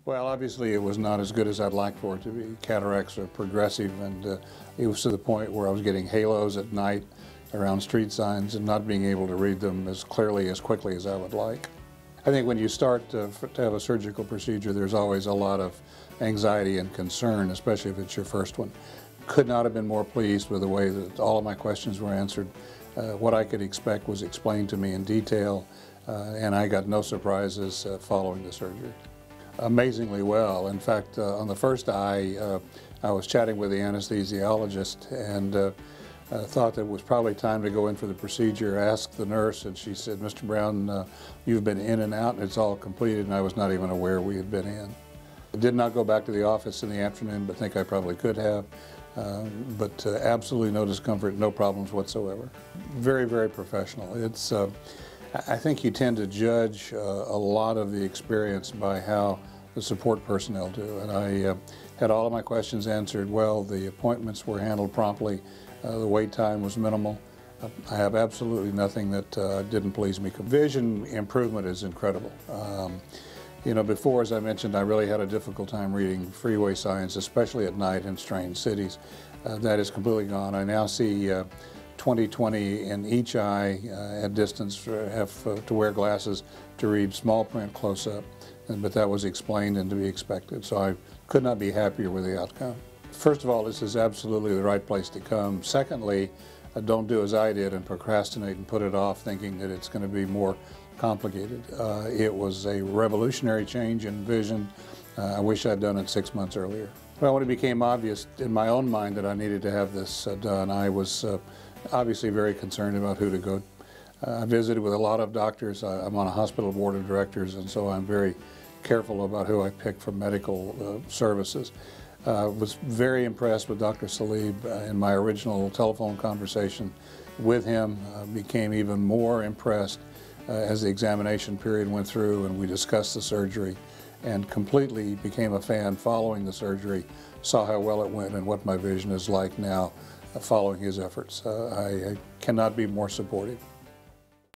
Well, obviously it was not as good as I'd like for it to be. Cataracts are progressive, and it was to the point where I was getting halos at night around street signs and not being able to read them as clearly, as quickly as I would like. I think when you start to have a surgical procedure, there's always a lot of anxiety and concern, especially if it's your first one. Could not have been more pleased with the way that all of my questions were answered. What I could expect was explained to me in detail, and I got no surprises following the surgery. Amazingly well. In fact, on the first eye, I was chatting with the anesthesiologist and thought that it was probably time to go in for the procedure. Asked the nurse, and she said, "Mr. Brown, you've been in and out, and it's all completed," and I was not even aware we had been in. I did not go back to the office in the afternoon, but think I probably could have. But absolutely no discomfort, no problems whatsoever. Very, very professional. I think you tend to judge a lot of the experience by how the support personnel do. And I had all of my questions answered well. The appointments were handled promptly. The wait time was minimal. I have absolutely nothing that didn't please me. Vision improvement is incredible. You know, before, as I mentioned, I really had a difficult time reading freeway signs, especially at night in strange cities. That is completely gone. I now see 20/20 in each eye at distance, have to wear glasses to read small print close up, but that was explained and to be expected, so I could not be happier with the outcome. First of all, this is absolutely the right place to come. Secondly, don't do as I did and procrastinate and put it off thinking that it's going to be more complicated. It was a revolutionary change in vision. I wish I'd done it 6 months earlier. Well, when it became obvious in my own mind that I needed to have this done, I was obviously very concerned about who to go. I visited with a lot of doctors. I'm on a hospital board of directors, and so I'm very careful about who I pick for medical services. Was very impressed with Dr. Salib in my original telephone conversation with him. Became even more impressed as the examination period went through and we discussed the surgery, and completely became a fan following the surgery, saw how well it went and what my vision is like now following his efforts. I cannot be more supportive.